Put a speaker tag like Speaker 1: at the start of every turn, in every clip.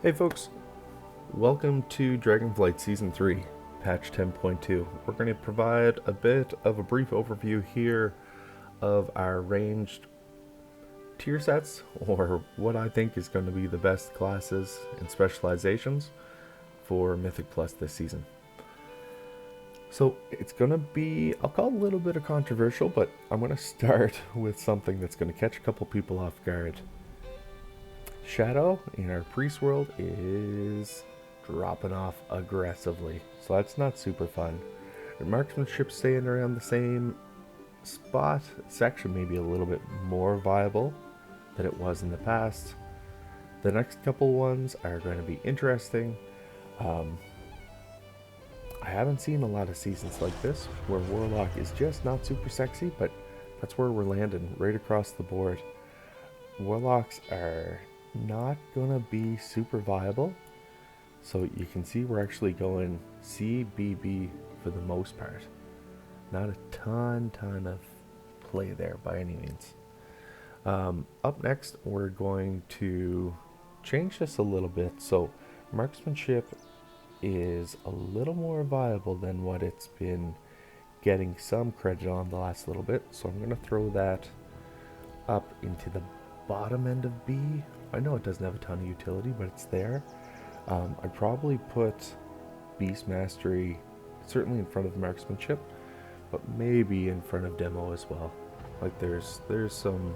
Speaker 1: Hey folks, welcome to Dragonflight Season 3, patch 10.2. We're going to provide a bit of a brief overview here of our ranged tier sets, or what I think is going to be the best classes and specializations for Mythic Plus this season. So it's going to be, I'll call it a little bit of controversial, but I'm going to start with something that's going to catch a couple people off guard. Shadow in our priest world is dropping off aggressively, so that's not super fun. Marksmanship staying around the same spot. It's actually maybe a little bit more viable than it was in the past. The next couple ones are going to be interesting. I haven't seen a lot of seasons like this where Warlock is just not super sexy, but that's where we're landing right across the board. Warlocks are not gonna be super viable, so you can see we're actually going CBB for the most part. Not a ton of play there by any means. Up next, we're going to change this a little bit. So marksmanship is a little more viable than what it's been getting some credit on the last little bit, so I'm going to throw that up into the bottom end of B. I know it doesn't have a ton of utility, but it's there. I'd probably put Beast Mastery certainly in front of Marksmanship, but maybe in front of Demo as well. Like there's some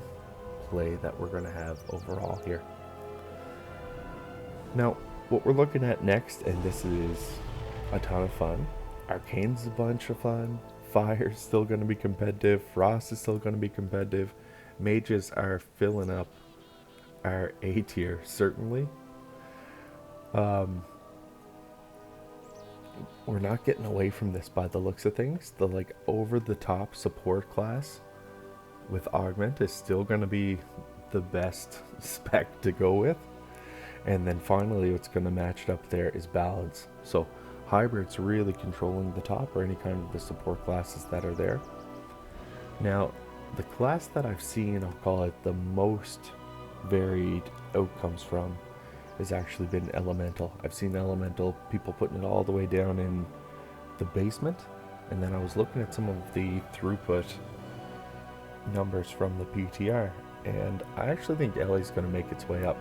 Speaker 1: play that we're going to have overall here. Now, what we're looking at next, and this is a ton of fun. Arcane's a bunch of fun. Fire's still going to be competitive. Frost is still going to be competitive. Mages are filling up our A tier, certainly. We're not getting away from this by the looks of things. The like over-the-top support class with Augment is still going to be the best spec to go with. And then finally what's going to match it up there is Balance. So Hybrid's really controlling the top, or any kind of the support classes that are there. Now, the class that I've seen, I'll call it the most varied outcomes from, has actually been Elemental. I've seen Elemental, people putting it all the way down in the basement, and then I was looking at some of the throughput numbers from the PTR, and I actually think Ellie's going to make its way up.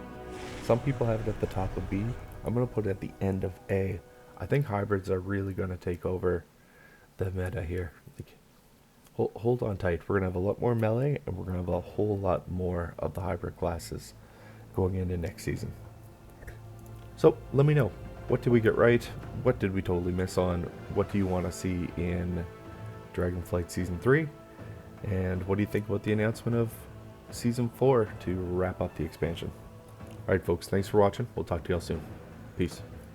Speaker 1: Some people have it at the top of B. I'm going to put it at the end of A. I think hybrids are really going to take over the meta here. Hold on tight. We're going to have a lot more melee, and we're going to have a whole lot more of the hybrid classes going into next season. So let me know. What did we get right? What did we totally miss on? What do you want to see in Dragonflight Season 3? And what do you think about the announcement of Season 4 to wrap up the expansion? Alright folks, thanks for watching. We'll talk to y'all soon. Peace.